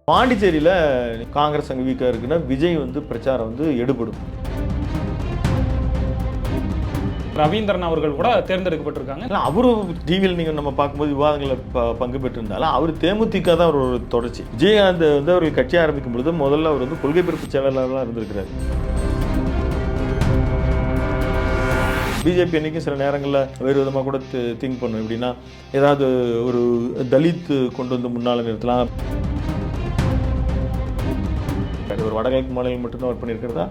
பாண்டிச்சேரியில் காங்கிரஸ் அங்கே வீக்காக இருக்குன்னா விஜய் வந்து பிரச்சாரம் வந்து எடுபடும். ரவீந்திரன் அவர்கள் கூட தேர்ந்தெடுக்கப்பட்டிருக்காங்க. அவரும் டிவியில் நீங்கள் நம்ம பார்க்கும்போது விவாதங்களில் பங்கு பெற்றிருந்தாலும் அவர் தேமுதிக தான் அவர் ஒரு தொடர்ச்சி. விஜயகாந்த் வந்து அவர்கள் கட்சி ஆரம்பிக்கும் பொழுது முதல்ல அவர் வந்து கொள்கை பிறப்பு செயலாளராக இருந்திருக்கிறார். பிஜேபி அன்றைக்கும் சில நேரங்களில் வேறு விதமாக கூட திங்க் பண்ணும். எப்படின்னா ஏதாவது ஒரு தலித் கொண்டு வந்து முன்னால் நிறுத்தலாம். ஒரு வடகிழக்கு மாநிலம் மட்டும்தான் ஒர்க் பண்ணியிருக்கிறதா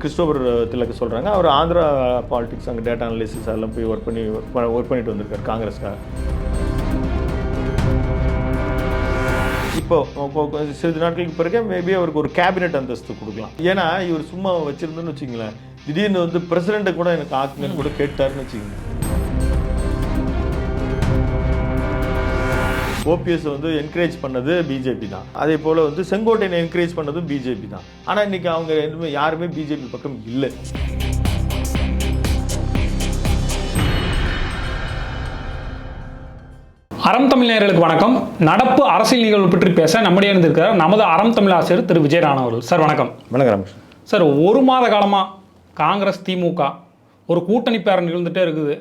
கிறிஸ்டோபர் திலக்கு சொல்கிறாங்க. அவர் ஆந்திரா பாலிடிக்ஸ் அங்கே டேட்டா அனாலிசிஸ் அதெல்லாம் போய் ஒர்க் பண்ணிட்டு வந்திருக்கார் காங்கிரஸ்க்காக. இப்போ சிறிது நாட்களுக்கு பிறகு மேபி அவருக்கு ஒரு கேபினெட் அந்தஸ்து கொடுக்கலாம். ஏன்னா இவர் சும்மா வச்சுருந்தோன்னு வச்சுங்களேன், திடீர்னு வந்து பிரசிடெண்ட்டை கூட எனக்கு ஆக்குங்கன்னு கூட கேட்டாருன்னு வச்சுக்கோங்க. ஓபிஎஸ் வந்து என்கரேஜ் பண்ணது பிஜேபி தான். அதே போல் வந்து செங்கோட்டையனை என்கரேஜ் பண்ணதும் பிஜேபி தான். ஆனால் இன்றைக்கி அவங்க யாருமே பிஜேபி பக்கம் இல்லை. அறம் தமிழ் நேயர்களுக்கு வணக்கம். நடப்பு அரசியல் நிகழ்வு பற்றி பேச நம்முடைய இருந்திருக்கிறார் நமது அறம் தமிழ் ஆசிரியர் திரு விஜயராணா அவர்கள். சார் வணக்கம். வணக்கம் சார். ஒரு மாத காலமாக காங்கிரஸ் திமுக ஒரு கூட்டணி பேரம் நிகழ்ந்துகிட்டே இருக்குது.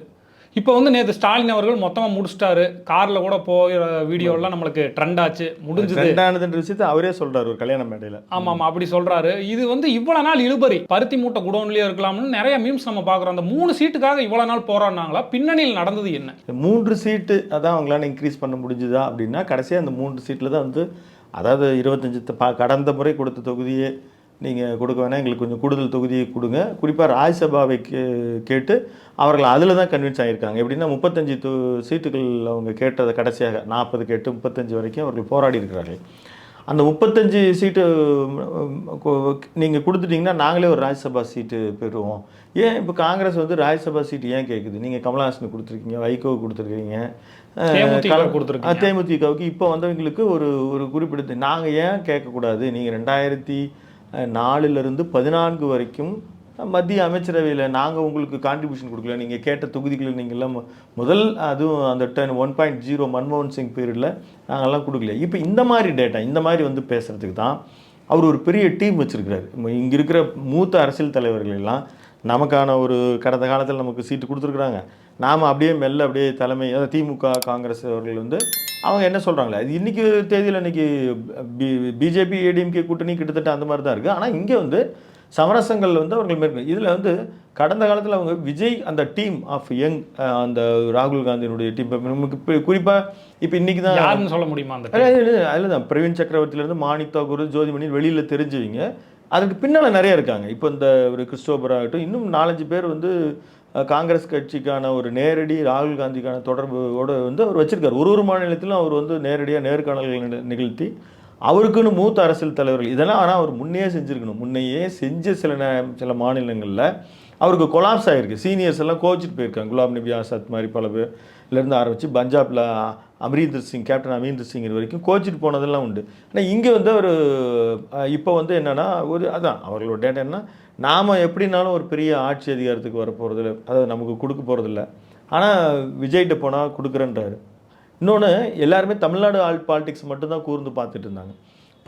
இப்போ வந்து நேற்று ஸ்டாலின் அவர்கள் மொத்தமாக முடிச்சிட்டாரு. காரில் கூட போகிற வீடியோலாம் நம்மளுக்கு ட்ரெண்ட் ஆச்சு, முடிஞ்சதுன்ற விஷயத்தை அவரே சொல்கிறார் ஒரு கல்யாண மேடையில். ஆமாம், அப்படி சொல்கிறாரு. இது வந்து இவ்வளோ நாள் இழுபறி, பருத்தி மூட்டை குடோன்லேயே இருக்கலாம்னு நிறைய மீம்ஸ் நம்ம பார்க்குறோம். அந்த 3 சீட்டுக்காக இவ்வளோ நாள் போராடினாங்களா? பின்னணியில் நடந்தது என்ன? 3 சீட்டு அதான் அவங்களால இன்க்ரீஸ் பண்ண முடிஞ்சுதா அப்படின்னா கடைசியாக அந்த 3 சீட்டில் தான் வந்து, அதாவது 25 கடந்த முறை கொடுத்த தொகுதியே நீங்கள் கொடுக்க வேணாம், எங்களுக்கு கொஞ்சம் கூடுதல் தொகுதியை கொடுங்க. குறிப்பாக ராஜ்யசபாவை கேட்டு அவர்கள் அதில் தான் கன்வின்ஸ் ஆகியிருக்காங்க. எப்படின்னா 35 சீட்டுகள் அவங்க கேட்டதை கடைசியாக 40 கேட்டு 35 வரைக்கும் அவர்கள் போராடி இருக்கிறார்கள். அந்த 35 சீட்டு நீங்கள் கொடுத்துட்டிங்கன்னா நாங்களே ஒரு ராஜ்யசபா சீட்டு பெறுவோம். ஏன் இப்போ காங்கிரஸ் வந்து ராஜ்யசபா சீட்டு ஏன் கேட்குது? நீங்கள் கமல்ஹாசனுக்கு கொடுத்துருக்கீங்க, வைகோவுக்கு கொடுத்துருக்கீங்க, தேமுதிகவுக்கு இப்போ வந்தவங்களுக்கு ஒரு குறிப்பிட்ட நாங்கள் ஏன் கேட்கக்கூடாது? நீங்கள் 2004 14 வரைக்கும் மத்திய அமைச்சரவையில் நாங்கள் உங்களுக்கு கான்ட்ரிபியூஷன் கொடுக்கல, நீங்கள் கேட்ட தொகுதிகளில் நீங்கள்லாம் முதல் அதுவும் அந்த 1.0 மன்மோகன் சிங் பீரியடில் நாங்கள்லாம் கொடுக்கல. இப்போ இந்த மாதிரி டேட்டா இந்த மாதிரி வந்து பேசுகிறதுக்கு தான் அவர் ஒரு பெரிய டீம் வச்சுருக்கிறார். இங்கே இருக்கிற மூத்த அரசியல் தலைவர்கள் எல்லாம் நமக்கான ஒரு கடந்த காலத்தில் நமக்கு சீட்டு கொடுத்துருக்குறாங்க. நாம் அப்படியே மெல்ல அப்படியே தலைமை திமுக காங்கிரஸ் அவர்கள் வந்து அவங்க என்ன சொல்கிறாங்களே அது இன்றைக்கி தேதியில் இன்றைக்கி பிஜேபி ஏடிஎம்கே கூட்டணி கிட்டத்தட்ட அந்த மாதிரி தான் இருக்குது. ஆனால் இங்கே வந்து சமரசங்கள் வந்து அவர்கள் மேற்கொண்டு இதில் வந்து கடந்த காலத்தில் அவங்க விஜய் அந்த டீம் ஆஃப் யங் அந்த ராகுல் காந்தியினுடைய டீம் நமக்கு குறிப்பாக இப்போ இன்றைக்கி தான் யாருன்னு சொல்ல முடியுமா? அந்த அதில் தான் பிரவீன் சக்கரவர்த்தியிலேருந்து மாணிக் தாக்கூர் ஜோதிமணி வெளியில் தெரிஞ்சவங்க அதுக்கு பின்னால் நிறைய இருக்காங்க. இப்போ இந்த ஒரு கிறிஸ்டோபர் ஆகட்டும், இன்னும் 4-5 பேர் வந்து காங்கிரஸ் கட்சிக்கான ஒரு நேரடி ராகுல் காந்திக்கான தொடர்போடு வந்து அவர் வச்சுருக்கார். ஒரு மாநிலத்திலும் அவர் வந்து நேரடியாக நேர்காணல்கள் நிகழ்த்தி அவருக்குன்னு மூத்த அரசியல் தலைவர்கள் இதெல்லாம் ஆனால் அவர் முன்னையே செஞ்ச சில மாநிலங்களில் அவருக்கு கொலாப்ஸ் ஆகிருக்கு. சீனியர்ஸ் எல்லாம் கோச்சிட்டு போயிருக்காங்க. குலாம் நபி ஆசாத் மாதிரி பல பேர்லேருந்து ஆரம்பித்து பஞ்சாபில் கேப்டன் அமரீந்தர் சிங் வரைக்கும் கோச்சிட்டு போனதெல்லாம் உண்டு. ஆனால் இங்கே வந்து அவர் இப்போ வந்து என்னென்னா அதான் அவர்களோட டேட்டா என்ன, நாம் எப்படின்னாலும் ஒரு பெரிய ஆட்சி அதிகாரத்துக்கு வரப்போகிறதில்ல, அதாவது நமக்கு கொடுக்க போகிறதில்ல. ஆனால் விஜய்கிட்ட போனால் கொடுக்குறேன்றாரு. இன்னொன்று எல்லாருமே தமிழ்நாடு பாலிடிக்ஸ் மட்டும்தான் கூர்ந்து பார்த்துட்டு இருந்தாங்க.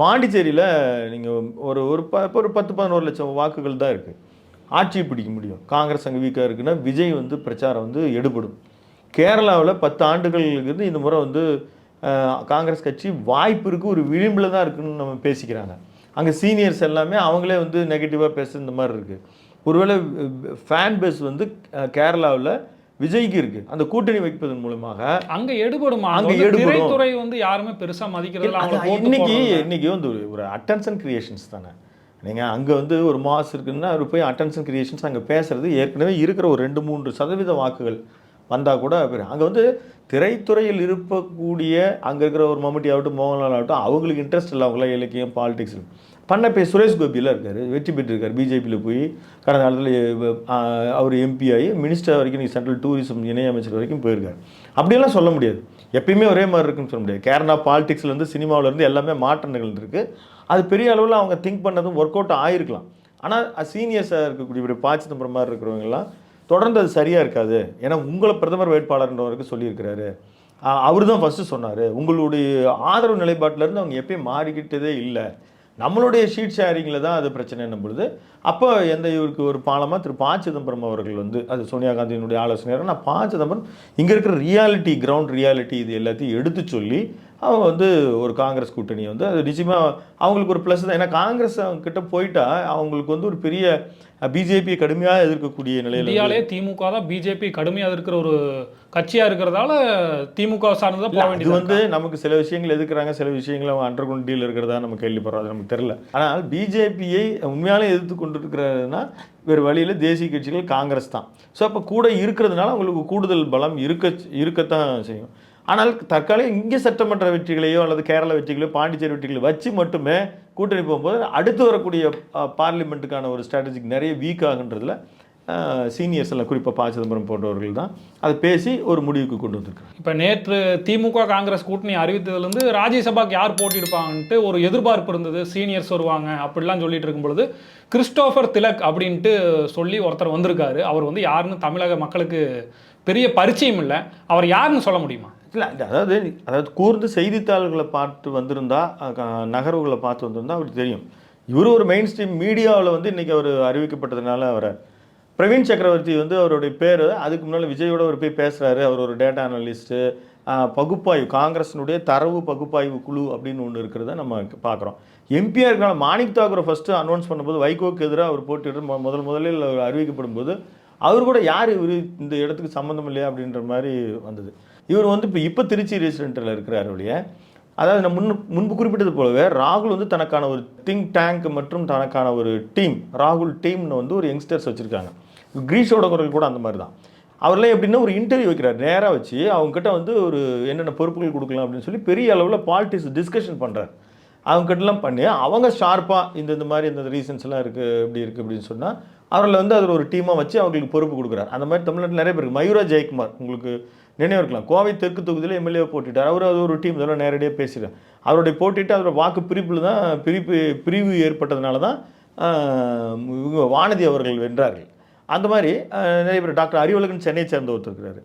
பாண்டிச்சேரியில் நீங்கள் ஒரு 10-11 லட்சம் வாக்குகள் தான் இருக்குது, ஆட்சியை பிடிக்க முடியும். காங்கிரஸ் அங்கே வீக்காக இருக்குன்னா விஜய் வந்து பிரச்சாரம் வந்து எடுபடும். கேரளாவில் 10 ஆண்டுகளுக்கு இந்த முறை வந்து காங்கிரஸ் கட்சி வாய்ப்பு இருக்குது, ஒரு விளிம்பில் தான் இருக்குதுன்னு நம்ம பேசிக்கிறாங்க. அங்கே சீனியர்ஸ் எல்லாமே அவங்களே வந்து நெகட்டிவாக பேசுகிற இந்த மாதிரி இருக்குது. ஒருவேளை ஃபேன் பேஸ் வந்து கேரளாவில் விஜய்க்கு இருக்குது. அந்த கூட்டணி வைப்பதன் மூலமாக அங்கே எடுபடுமா? அங்கே திரைத்துறை வந்து யாருமே பெருசாக மதிக்கிறது. இன்னைக்கு வந்து ஒரு அட்டென்ஷன் கிரியேஷன்ஸ் தானே. நீங்கள் அங்கே வந்து ஒரு மாஸ் இருக்குன்னா அவர் போய் அட்டென்ஷன் கிரியேஷன்ஸ் அங்கே பேசுகிறது ஏற்கனவே இருக்கிற ஒரு 2-3% வாக்குகள் வந்தால் கூட அங்கே வந்து திரைத்துறையில் இருக்கக்கூடிய அங்கே இருக்கிற ஒரு மம்முட்டி ஆகட்டும் மோகன்லால் ஆகட்டும் அவங்களுக்கு இன்ட்ரெஸ்ட் இல்லை. அவங்களாம் இலக்கியம் பாலிடிக்ஸ் சுரேஷ் கோபியெல்லாம் இருக்கார், வெற்றி பெற்றிருக்கார். பிஜேபியில் போய் கடந்த காலத்தில் அவர் எம்பி ஆகி மினிஸ்டர் வரைக்கும் சென்ட்ரல் டூரிசம் இணையமைச்சர் வரைக்கும் போயிருக்கார். அப்படியெல்லாம் சொல்ல முடியாது, எப்பயுமே ஒரே மாதிரி இருக்குன்னு சொல்ல முடியாது. கேரளா பாலிடிக்ஸ்லேருந்து சினிமாவிலேருந்து எல்லாமே மாற்றம் நிகழ்ந்துருக்கு. அது பெரிய அளவில் அவங்க திங்க் பண்ணதும் ஒர்க் அவுட் ஆகிருக்கலாம். ஆனால் சீனியர்ஸாக இருக்கக்கூடிய இப்படி ப. சிதம்பரம் மாதிரி இருக்கிறவங்கலாம் தொடர்ந்து அது சரியாக இருக்காது. ஏன்னா உங்களை பிரதமர் வேட்பாளர்ன்றவருக்கு சொல்லியிருக்கிறாரு, அவர் தான் ஃபஸ்ட்டு சொன்னார், உங்களுடைய ஆதரவு நிலைப்பாட்டிலேருந்து அவங்க எப்பயும் மாறிக்கிட்டதே இல்லை, நம்மளுடைய ஷீட் ஷேரிங்கில் தான் அது பிரச்சனைன்னும் பொழுது, அப்போ இவருக்கு ஒரு பாலமாக திரு ப. சிதம்பரம் அவர்கள் வந்து, அது சோனியா காந்தியினுடைய ஆலோசனையார், நான் ப. சிதம்பரம் இங்கே இருக்கிற ரியாலிட்டி, கிரவுண்ட் ரியாலிட்டி இது எல்லாத்தையும் எடுத்து சொல்லி அவங்க வந்து ஒரு காங்கிரஸ் கூட்டணி வந்து அது நிச்சயமாக அவங்களுக்கு ஒரு ப்ளஸ் தான். ஏன்னா காங்கிரஸ் அவங்க கிட்ட போயிட்டா அவங்களுக்கு வந்து ஒரு பெரிய பிஜேபியை கடுமையாக எதிர்க்கக்கூடிய நிலையில், இந்தியாவிலே திமுக தான் பிஜேபி கடுமையாக இருக்கிற ஒரு கட்சியாக இருக்கிறதால திமுக சார்ந்து தான் போக வேண்டியது. இது வந்து நமக்கு சில விஷயங்கள் எதிர்க்கிறாங்க, சில விஷயங்கள் அவங்க அண்டர் கிரவுண்ட் டீல் இருக்கிறதா நம்ம கேள்விப்படுறோம், அது நமக்கு தெரியல. ஆனால் பிஜேபியை உண்மையாலே எதிர்த்து கொண்டு இருக்கிறதுனா வேறு வழியில் தேசிய கட்சிகள் காங்கிரஸ் தான். ஸோ அப்போ கூட இருக்கிறதுனால அவங்களுக்கு கூடுதல் பலம் இருக்கத்தான் செய்யும். ஆனால் தற்காலிகம் இங்கே சட்டமன்ற வெற்றிகளையோ அல்லது கேரள வெற்றிகளையோ பாண்டிச்சேரி வெற்றிகளையோ வச்சு மட்டுமே கூட்டணி போகும்போது அடுத்து வரக்கூடிய பார்லிமெண்ட்டுக்கான ஒரு ஸ்ட்ராட்டஜிக் நிறைய வீக் ஆகுன்றதுல சீனியர்ஸ் எல்லாம் குறிப்பாக ப. சிதம்பரம் போன்றவர்கள் தான் அதை பேசி ஒரு முடிவுக்கு கொண்டு வந்திருக்காங்க. இப்போ நேற்று திமுக காங்கிரஸ் கூட்டணி அறிவித்ததுலேருந்து ராஜ்யசபாக்கு யார் போட்டியிருப்பாங்கன்ட்டு ஒரு எதிர்பார்ப்பு இருந்தது, சீனியர்ஸ் வருவாங்க அப்படிலாம் சொல்லிட்டு இருக்கும் பொழுது கிறிஸ்டோபர் திலக் அப்படின்ட்டு சொல்லி ஒருத்தர் வந்திருக்காரு. அவர் வந்து யாருன்னு தமிழக மக்களுக்கு பெரிய பரிச்சயம் இல்லை, அவர் யாருன்னு சொல்ல முடியுமா? இல்லை, அதாவது கூர்ந்து செய்தித்தாள்களை பார்த்து வந்திருந்தா, நகர்வுகளை பார்த்து வந்திருந்தா அவருக்கு தெரியும். இவர் ஒரு மெயின் ஸ்ட்ரீம் மீடியாவில் வந்து இன்றைக்கி அவர் அறிவிக்கப்பட்டதுனால அவரை பிரவீன் சக்கரவர்த்தி வந்து அவருடைய பேர், அதுக்கு முன்னால் விஜயோட அவர் போய் பேசுகிறாரு, அவர் ஒரு டேட்டா அனலிஸ்ட்டு, பகுப்பாய்வு, காங்கிரஸினுடைய தரவு பகுப்பாய்வு குழு அப்படின்னு ஒன்று இருக்கிறத நம்ம பார்க்குறோம். எம்பியாக இருக்கிற மாணிக் தாக்கூரை ஃபஸ்ட்டு அனௌன்ஸ் பண்ணும்போது வைகோக்கு எதிராக அவர் போட்டிட்டு முதலில் அவர் அறிவிக்கப்படும் போது அவர் கூட யார் இவர் இந்த இடத்துக்கு சம்மந்தம் இல்லையா அப்படின்ற மாதிரி வந்தது. இவர் வந்து இப்போ திருச்சி ரெசிடென்ட்டில் இருக்கிறார் ஒழிய, அதாவது நான் முன்பு குறிப்பிட்டது போலவே ராகுல் வந்து தனக்கான ஒரு திங்க் டேங்க் மற்றும் தனக்கான ஒரு டீம், ராகுல் டீம்னு வந்து ஒரு யங்ஸ்டர்ஸ் வச்சுருக்காங்க. கிரீஷோட குரல் கூட அந்த மாதிரி தான். அவர்லாம் எப்படின்னா ஒரு இன்டர்வியூ வைக்கிறார், நேராக வச்சு அவங்ககிட்ட வந்து ஒரு என்னென்ன பொறுப்புகள் கொடுக்கலாம் அப்படின்னு சொல்லி பெரிய அளவில் பாலிட்டிக்ஸ் டிஸ்கஷன் பண்ணுறார். அவங்ககிட்டலாம் பண்ணி அவங்க ஷார்ப்பாக இந்த மாதிரி இந்த ரீசன்ஸ்லாம் இருக்குது, இப்படி இருக்குது அப்படின்னு சொன்னால் அவரில் வந்து அதில் ஒரு டீமாக வச்சு அவங்களுக்கு பொறுப்பு கொடுக்குறாரு. அந்த மாதிரி தமிழ்நாட்டில் நிறைய பேருக்கு. மயூரா ஜெயக்குமார் உங்களுக்கு நினைவு இருக்கலாம், கோவை தெற்கு தொகுதியில் எம்எல்ஏ போட்டிட்டார். அவர் அது ஒரு டீம் இதெல்லாம் நேரடியாக பேசுகிறார். அவருடைய போட்டிட்டு அதோட வாக்கு பிரிப்பில் தான் பிரிவு ஏற்பட்டதுனால தான் வானதி அவர்கள் வென்றார்கள். அந்த மாதிரி நிறைய பேர். டாக்டர் அறிவழகன் சென்னை சேர்ந்த ஒருத்தர் இருக்கிறாரு.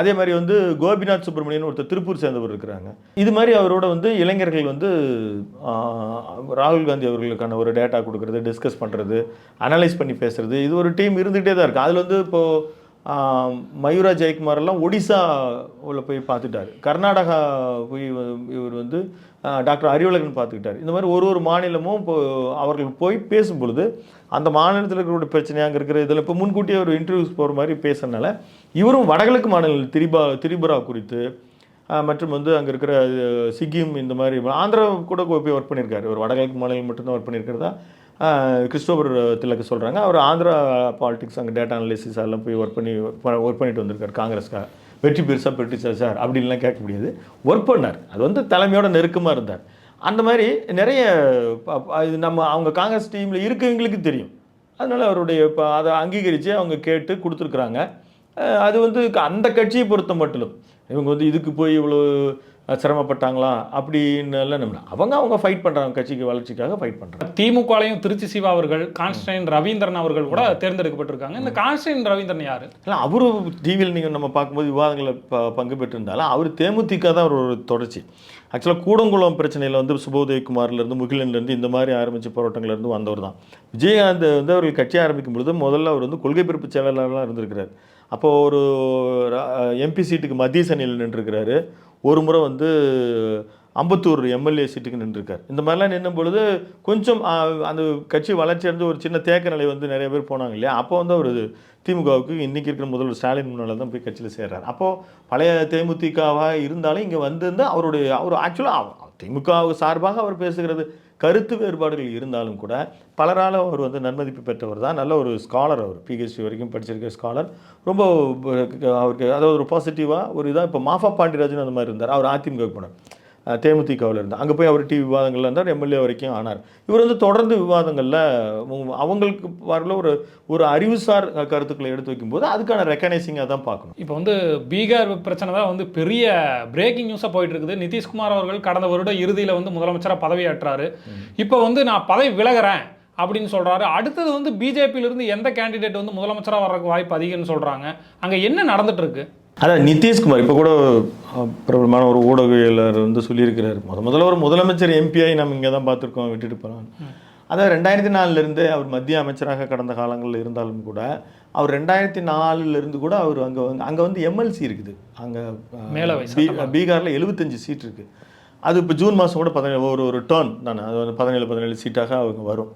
அதே மாதிரி வந்து கோபிநாத் சுப்ரமணியன் ஒருத்தர் திருப்பூர் சேர்ந்தவர் இருக்கிறாங்க. இது மாதிரி அவரோட வந்து இளைஞர்கள் வந்து ராகுல் காந்தி அவர்களுக்கான ஒரு டேட்டா கொடுக்குறது, டிஸ்கஸ் பண்ணுறது, அனலைஸ் பண்ணி பேசுகிறது, இது ஒரு டீம் இருந்துகிட்டே தான் இருக்குது. அதில் வந்து இப்போது மயூரா ஜெயக்குமாரெல்லாம் ஒடிசா உள்ள போய் பார்த்துட்டார், கர்நாடகா போய் இவர் வந்து டாக்டர் அறிவழகன் பார்த்துக்கிட்டார். இந்த மாதிரி ஒரு மாநிலமும் இப்போ அவர்கள் போய் பேசும் பொழுது அந்த மாநிலத்தில் இருக்கிற பிரச்சனை அங்கே இருக்கிற இதில் இப்போ முன்கூட்டியே ஒரு இன்டர்வியூஸ் போகிற மாதிரி பேசுறதுனால இவரும் வடகிழக்கு மாநிலங்கள் திரிபுரா குறித்து மற்றும் வந்து அங்கே இருக்கிற சிக்கிம், இந்த மாதிரி ஆந்திரா கூட போய் ஒர்க் பண்ணியிருக்காரு. ஒரு வடகிழக்கு மாநிலம் மட்டும்தான் ஒர்க் பண்ணியிருக்கிறதா கிறிஸ்டோபர் திலக்கு சொல்கிறாங்க. அவர் ஆந்திரா பாலிடிக்ஸ் அங்கே டேட்டா அனலிசிஸ் அதெல்லாம் போய் ஒர்க் பண்ணிட்டு வந்திருக்காரு. காங்கிரஸ்க்காக வெற்றி பெருசாக பெற்றுச்சா சார் அப்படின்லாம் கேட்க முடியாது, ஒர்க் பண்ணார். அது வந்து தலைமையோட நெருக்கமாக இருந்தார். அந்த மாதிரி நிறைய இது நம்ம அவங்க காங்கிரஸ் டீமில் இருக்கவங்களுக்கு தெரியும். அதனால் அவருடைய இப்போ அதை அங்கீகரித்து அவங்க கேட்டு கொடுத்துருக்குறாங்க. அது வந்து அந்த கட்சியை பொறுத்த மட்டும் இவங்க வந்து இதுக்கு போய் இவ்வளோ சிரமப்பட்டாங்களா அப்படின்னு எல்லாம் நம்ம அவங்க ஃபைட் பண்ணுறாங்க, கட்சிக்கு வளர்ச்சிக்காக ஃபைட் பண்ணுறாங்க. திமுகலையும் திருச்சி சிவா அவர்கள், கான்ஸ்டைன் ரவீந்திரன் அவர்கள் கூட தேர்ந்தெடுக்கப்பட்டிருக்காங்க. இந்த கான்ஸ்டைன் ரவீந்திரன் யார்? இல்லை, அவரும் டிவியில் நீங்கள் நம்ம பார்க்கும்போது விவாதங்களில் பங்கு பெற்றிருந்தாலும் அவர் தேமுதிக தான் ஒரு தொடர்ச்சி. ஆக்சுவலாக கூடங்குளம் பிரச்சனையில் வந்து சுபோதயகுமார்லேருந்து முகிலன்லேருந்து இந்த மாதிரி ஆரம்பித்த போராட்டங்கள்லேருந்து வந்தவர் தான். விஜயகாந்த் வந்து அவர்கள் கட்சி ஆரம்பிக்கும் பொழுது முதல்ல அவர் வந்து கொள்கை பிறப்பு செயலாளராக இருந்திருக்கிறார். அப்போது ஒரு எம்பி சீட்டுக்கு மத்திய சனியில் நின்றுருக்கிறாரு. ஒரு முறை வந்து அம்பத்தூர் எம்எல்ஏ சீட்டுக்கு நின்றுருக்கார். இந்த மாதிரிலாம் நின்றும் பொழுது கொஞ்சம் அந்த கட்சி வளர்ச்சி அடைந்து ஒரு சின்ன தேக்க நிலை வந்து நிறைய பேர் போனாங்க இல்லையா. அப்போ வந்து அவர் திமுகவுக்கு இன்றைக்கி இருக்கிற முதல்வர் ஸ்டாலின் முன்னால் தான் போய் கட்சியில் சேர்றாரு. அப்போது பழைய தேமுதிகவாக இருந்தாலும் இங்கே வந்து அவர் ஆக்சுவலாக திமுகவுக்கு சார்பாக அவர் பேசுகிறது கருத்து வேறுபாடுகள் இருந்தாலும் கூட பலரால் அவர் வந்து நன்மதிப்பு பெற்றவர் தான். நல்ல ஒரு ஸ்காலர், அவர் பிஹெச்டி வரைக்கும் படிச்சிருக்கிற ஸ்காலர். ரொம்ப அவருக்கு அதாவது ஒரு பாசிட்டிவாக ஒரு இதாக. இப்போ மாஃபா பாண்டியராஜன் அந்த மாதிரி இருந்தார். அவர் அதிமுகவுக்கு போனார், தேமுதிகவில் இருந்தார். அங்கே போய் அவர் டிவி விவாதங்களில் இருந்தார், எம்எல்ஏ வரைக்கும் ஆனார். இவர் வந்து தொடர்ந்து விவாதங்களில் அவங்களுக்கு வரல ஒரு அறிவுசார் கருத்துக்களை எடுத்து வைக்கும்போது அதுக்கான ரெக்கனைசிங்காக தான் பார்க்கணும். இப்போ வந்து பீகார் பிரச்சனை தான் வந்து பெரிய பிரேக்கிங் நியூஸாக போயிட்டு இருக்குது. நிதிஷ்குமார் அவர்கள் கடந்த வருடம் இறுதியில் வந்து முதலமைச்சராக பதவியேற்றாரு. இப்போ வந்து நான் பதவி விலகிறேன் அப்படின்னு சொல்கிறாரு. அடுத்தது வந்து பிஜேபியிலிருந்து எந்த கேண்டிடேட் வந்து முதலமைச்சராக வர்றதுக்கு வாய்ப்பு அதிகம்னு சொல்கிறாங்க. அங்கே என்ன நடந்துட்டு இருக்கு? அதான் நிதிஷ்குமார் இப்போ கூட பிரபலமான ஒரு ஊடகவியலாளர் வந்து சொல்லியிருக்கிறார், முதல்ல ஒரு முதலமைச்சர் எம்பிஐ நம்ம இங்கே தான் பார்த்துருக்கோம், விட்டுட்டு போகிறோம். அதாவது 2004 அவர் மத்திய அமைச்சராக கடந்த காலங்களில் இருந்தாலும் கூட அவர் 2004 கூட அவர் அங்கே வந்து எம்எல்சி இருக்குது. அங்கே பீகாரில் 75 சீட் இருக்குது. அது இப்போ ஜூன் மாதம் கூட 17 ஒரு டர்ன் தானே, அது வந்து 17 சீட்டாக அவங்க வரும்.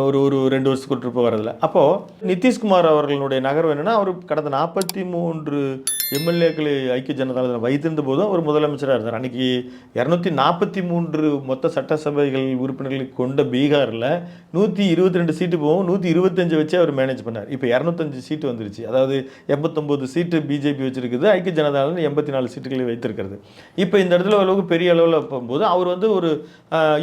ஒரு 2 வருஷத்துக்கு ட்ரிப்பு வரதில்லை. அப்போது நிதிஷ்குமார் அவர்களுடைய நகர்வு என்னென்னா, அவர் கடந்த 43 எம்எல்ஏக்களை ஐக்கிய ஜனதாதளம் வைத்திருந்த போதும் அவர் முதலமைச்சராக இருந்தார். அன்றைக்கி 243 மொத்த சட்டசபைகள் உறுப்பினர்களை கொண்ட பீகாரில் 122 சீட்டு போகும், 125 வச்சு அவர் மேனேஜ் பண்ணார். இப்போ 205 சீட்டு வந்துருச்சு. அதாவது 89 சீட்டு பிஜேபி வச்சுருக்குது, ஐக்கிய ஜனதாதளம் 84 சீட்டுகளை வைத்திருக்கிறது. இப்போ இந்த இடத்துல அளவுக்கு பெரிய அளவில் போகும்போது அவர் வந்து ஒரு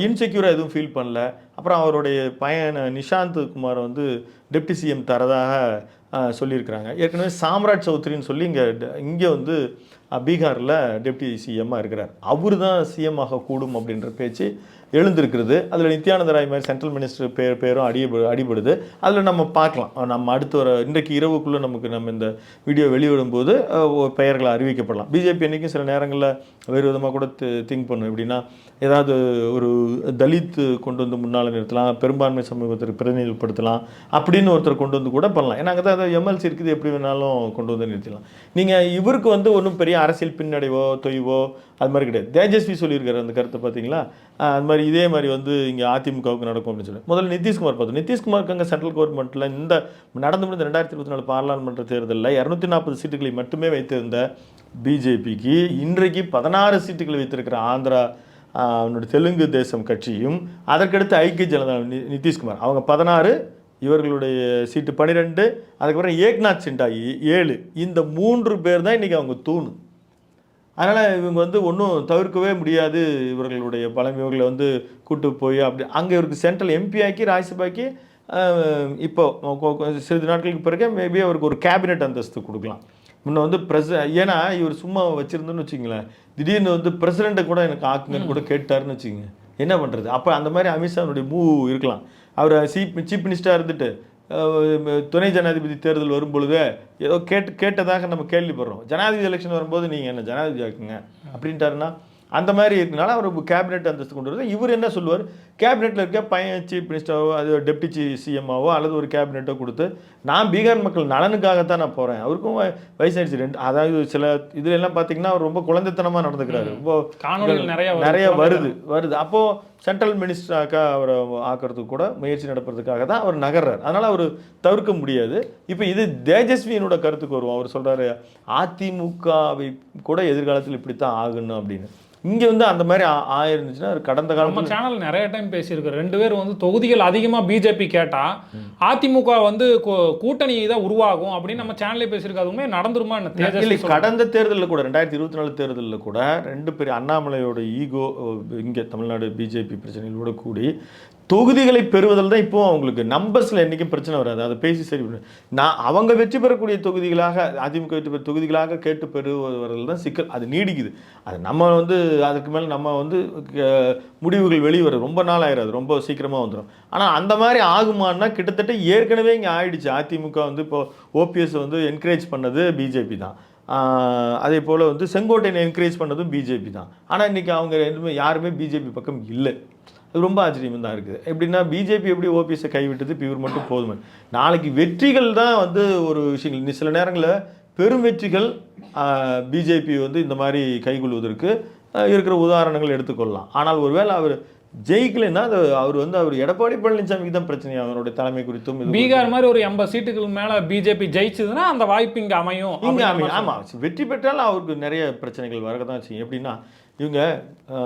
இன்செக்யூராக எதுவும் ஃபீல் பண்ணல. அப்புறம் அவருடைய பையன் நிஷாந்த் குமார் வந்து டெப்டி சிஎம் தரதாக சொல்லியிருக்கிறாங்க. ஏற்கனவே சாம்ராஜ் சௌத்ரின்னு சொல்லி இங்கே வந்து பீகாரில் டெப்டி சிஎம்மாக இருக்கிறார். அவர் தான் சிஎம் ஆகக்கூடும் அப்படின்ற பேச்சு எழுந்திருக்கிறது. அதில் நித்யானந்த ராய் மாதிரி சென்ட்ரல் மினிஸ்டர் பேரும் அடிபடுது. அதில் நம்ம பார்க்கலாம், நம்ம அடுத்த இன்றைக்கு இரவுக்குள்ளே நம்ம இந்த வீடியோ வெளியிடும்போது பெயர்களை அறிவிக்கப்படலாம். பிஜேபி என்றைக்கும் சில நேரங்களில் வேறு விதமாக கூட திங்க் பண்ணும். எப்படின்னா, ஏதாவது ஒரு தலித் கொண்டு வந்து முன்னால் நிறுத்தலாம், பெரும்பான்மை சமூகத்திற்கு பிரதிநிதிப்படுத்தலாம் அப்படின்னு ஒருத்தர் கொண்டு வந்து கூட பண்ணலாம். ஏன்னா அங்கே தான் எம்எல்சி இருக்குது, எப்படி வேணாலும் கொண்டு வந்து நிறுத்தலாம். நீங்கள் இவருக்கு வந்து ஒன்றும் பெரிய அரசியல் பின்னடைவோ தொய்வோ அது மாதிரி கிடையாது. தேஜஸ்வி சொல்லியிருக்காரு அந்த கருத்தை, பார்த்தீங்களா? அது மாதிரி இதே மாதிரி வந்து இங்கே அதிமுகவுக்கு நடக்கும் அப்படின்னு சொல்லி முதல்ல நிதிஷ்குமார் பார்த்தோம். நிதிஷ்குமாருக்கு அங்கே சென்ட்ரல் கவர்மெண்ட்டில் இந்த நடந்து முடிந்த 2024 பாராளுமன்ற தேர்தலில் 240 சீட்டுகளை மட்டுமே வைத்திருந்த பிஜேபிக்கு இன்றைக்கு 16 சீட்டுகளை வைத்திருக்கிற ஆந்திரா அவனுடைய தெலுங்கு தேசம் கட்சியும், அதற்கடுத்து ஐக்கிய ஜனதா நிதிஷ்குமார் அவங்க 16, இவர்களுடைய சீட்டு 12, அதுக்கப்புறம் ஏக்நாத் சிண்டா 7. இந்த 3 பேர் தான் இன்றைக்கி அவங்க தூணு. அதனால் இவங்க வந்து ஒன்றும் தவிர்க்கவே முடியாது. இவர்களுடைய பலம் இவர்களை வந்து கூட்டு போய் அப்படி அங்கே இவருக்கு சென்ட்ரல் எம்பி ஆக்கி ராஜ்யசபாக்கு இப்போ சிறிது நாட்களுக்கு பிறகு மேபி அவருக்கு ஒரு கேபினெட் அந்தஸ்து கொடுக்கலாம். முன்ன வந்து ஏன்னா இவர் சும்மா வச்சுருந்தோன்னு வச்சுங்களேன், திடீர்னு வந்து பிரசிடெண்ட்டை கூட எனக்கு ஆக்குங்கன்னு கூட கேட்டாருன்னு வச்சுக்கோங்க, என்ன பண்ணுறது? அப்போ அந்த மாதிரி அமித்ஷாவுடைய மூவ் இருக்கலாம். அவர் சீஃப் மினிஸ்டராக இருந்துட்டு துணை ஜனாதிபதி தேர்தல் வரும் பொழுது ஏதோ கேட்டதாக நம்ம கேள்விப்படுறோம். ஜனாதிபதி எலெக்ஷன் வரும்போது நீங்கள் என்ன ஜனாதிபதி ஆக்குங்க அப்படின்ட்டாருன்னா, அந்த மாதிரி இருக்கனால அவர் கேபினெட் அந்தஸ்து கொண்டு வருது. இவர் என்ன சொல்லுவார், கேபினெட்டில் இருக்க பையன் சீஃப் மினிஸ்டராவோ அது டெப்டி சிஎம்மாவோ அல்லது ஒரு கேபினெட்டோ கொடுத்து நான் பீகார் மக்கள் நலனுக்காகத்தான் நான் போகிறேன். அவருக்கும் வயசாயிடுச்சு. அதாவது சில இதுல எல்லாம் பார்த்தீங்கன்னா அவர் ரொம்ப குழந்தைத்தனமாக நடந்துக்கிறாரு. ரொம்ப நிறைய வருது. அப்போது சென்ட்ரல் மினிஸ்டராக அவரை ஆக்கிறதுக்கு கூட முயற்சி நடப்பதற்காக தான் அவர் நகர்றார். அதனால் அவர் தவிர்க்க முடியாது. இப்போ இது தேஜஸ்வியினோட கருத்துக்கு வருவோம். அவர் சொல்கிறாரு, அதிமுகவை கூட எதிர்காலத்தில் இப்படித்தான் ஆகணும் அப்படின்னு. இங்கே வந்து அந்த மாதிரி ஆயிருந்துச்சுன்னா கடந்த காலம் நம்ம சேனல் நிறைய டைம் பேசியிருக்கோம். 2 பேர் வந்து தொகுதிகள் அதிகமாக பிஜேபி கேட்டால் அதிமுக வந்து கூட்டணி தான் உருவாகும் அப்படின்னு நம்ம சேனல்லே பேசியிருக்காதுமே நடந்துருமா என்ன? இல்லை, கடந்த தேர்தலில் கூட 2024 தேர்தலில் கூட 2 பேர் அண்ணாமலையோட ஈகோ இங்கே தமிழ்நாடு பிஜேபி பிரச்சனைகளோட கூடி தொகுதிகளை பெறுவதில் தான் இப்போ அவங்களுக்கு நம்பர்ஸில் என்றைக்கும் பிரச்சனை வராது. அதை பேசி சரி அவங்க வெற்றி பெறக்கூடிய தொகுதிகளாக அதிமுக வெற்றி பெற தொகுதிகளாக கேட்டு பெறுவதில் தான் சிக்கல். அது நீடிக்குது. அது நம்ம வந்து அதுக்கு மேலே நம்ம வந்து முடிவுகள் வெளிவர ரொம்ப நாள் ஆயிடாது, ரொம்ப சீக்கிரமாக வந்துடும். ஆனால் அந்த மாதிரி ஆகுமான்னா கிட்டத்தட்ட ஏற்கனவே இங்கே ஆயிடுச்சு. அதிமுக வந்து இப்போ ஓபிஎஸ் வந்து என்கரேஜ் பண்ணது பிஜேபி தான். அதே போல் வந்து செங்கோட்டையனை என்கரேஜ் பண்ணதும் பிஜேபி தான். ஆனால் இன்றைக்கி அவங்க யாருமே பிஜேபி பக்கம் இல்லை. அது ரொம்ப ஆச்சரியம் தான் இருக்குது. எப்படின்னா பிஜேபி எப்படி ஓபிஎஸ்ஸை கைவிட்டது, இப்போ இவர் மட்டும் போதுமே. நாளைக்கு வெற்றிகள் தான் வந்து ஒரு விஷயங்கள். சில நேரங்களில் பெரும் வெற்றிகள் பிஜேபி வந்து இந்த மாதிரி கைகொள்வதற்கு இருக்கிற உதாரணங்கள் எடுத்துக்கொள்ளலாம். ஆனால் ஒருவேளை அவர் ஜெயிக்கலைன்னா அவர் எடப்பாடி பழனிசாமிக்கு தான் பிரச்சனை. அவருடைய தலைமை குறித்தும் பீகார் மாதிரி ஒரு 80 சீட்டுக்கு மேலே பிஜேபி ஜெயிச்சதுன்னா அந்த வாய்ப்பு இங்கே அமையும். ஆமாம், வெற்றி பெற்றாலும் அவருக்கு நிறைய பிரச்சனைகள் வரக்க தான் செய்யும். எப்படின்னா இவங்க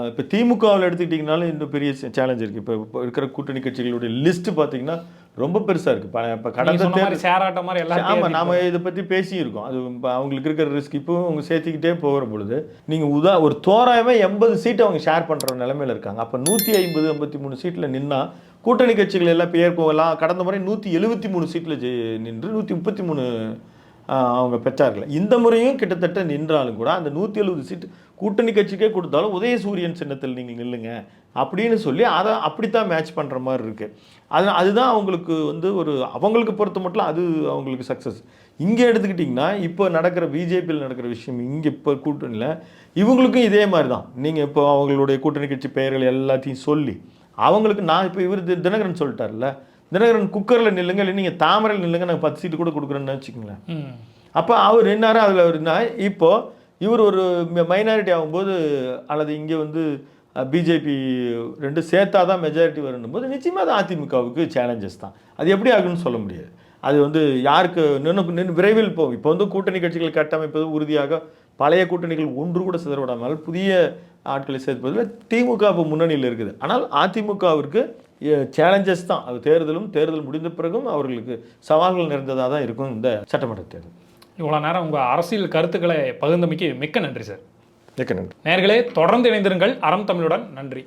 இப்போ திமுகவில் எடுத்துக்கிட்டிங்கனாலும் இன்னும் பெரிய சேலஞ்ச் இருக்குது. இப்போ இருக்கிற கூட்டணி கட்சிகளுடைய லிஸ்ட்டு பார்த்தீங்கன்னா ரொம்ப பெருசாக இருக்குது. இப்போ கடந்த சேராட்ட மாதிரி எல்லாம் ஆமாம், நாம் இதை பற்றி பேசியிருக்கோம். அது அவங்களுக்கு இருக்கிற ரிஸ்க் இப்போ அவங்க சேர்த்துக்கிட்டே போகிற பொழுது நீங்கள் ஒரு தோராயமாக 80 சீட்டு அவங்க ஷேர் பண்ணுற நிலைமையில் இருக்காங்க. அப்போ 150-53 சீட்டில் நின்னா கூட்டணி கட்சிகள் எல்லாம் பேர் போகலாம். கடந்த முறை 173 சீட்டில் நின்று 133 அவங்க பெற்றார்கள். இந்த முறையும் கிட்டத்தட்ட நின்றாலும் கூட அந்த 170 சீட்டு கூட்டணி கட்சிக்கே கொடுத்தாலும் உதயசூரியன் சின்னத்தில் நீங்கள் நில்லுங்க அப்படின்னு சொல்லி அதை அப்படித்தான் மேட்ச் பண்ணுற மாதிரி இருக்குது. அதுதான் அவங்களுக்கு வந்து அவங்களுக்கு பொறுத்த மட்டும் அது அவங்களுக்கு சக்ஸஸ். இங்கே எடுத்துக்கிட்டிங்கன்னா இப்போ நடக்கிற பிஜேபியில் நடக்கிற விஷயம் இங்கே இப்போ கூட்டணியில் இவங்களுக்கும் இதே மாதிரி தான். நீங்கள் இப்போ அவங்களுடைய கூட்டணி கட்சி பெயர்கள் எல்லாத்தையும் சொல்லி அவங்களுக்கு நான் இப்போ இவர் தினகரன் சொல்லிட்டார்ல, தினகரன் குக்கரில் நில்லுங்க, இல்லை நீங்கள் தாமரையில் நில்லுங்க, நாங்கள் 10 சீட்டு கூட கொடுக்குறேன்னு வச்சுக்கோங்களேன். அப்போ அவர் என்னாரு அதில் இருந்தா இப்போது இவர் ஒரு மைனாரிட்டி ஆகும்போது அல்லது இங்கே வந்து பிஜேபி 2 சேர்த்தா தான் மெஜாரிட்டி வரணும் போது நிச்சயமாக அது அதிமுகவுக்கு சேலஞ்சஸ் தான். அது எப்படி ஆகுன்னு சொல்ல முடியாது. அது வந்து யாருக்கு நின்று விரைவில் போகும். இப்போ வந்து கூட்டணி கட்சிகள் கட்டமைப்பது உறுதியாக பழைய கூட்டணிகள் ஒன்று கூட சிதறவிடாமல் புதிய ஆட்களை சேர்ப்பதில் திமுக இப்போ முன்னணியில் இருக்குது. ஆனால் அதிமுகவிற்கு சேலஞ்சஸ் தான். அது தேர்தல் முடிந்த பிறகும் அவர்களுக்கு சவால்கள் நிறைந்ததாக தான் இருக்கும் இந்த சட்டமன்ற தேர்தல். இவ்வளோ நேரம் உங்கள் அரசியல் கருத்துக்களை பகிர்ந்தமைக்கு மிக்க நன்றி சார். மிக்க நன்றி. நேயர்களே, தொடர்ந்து இணைந்திருங்கள் அறம் தமிழுடன். நன்றி.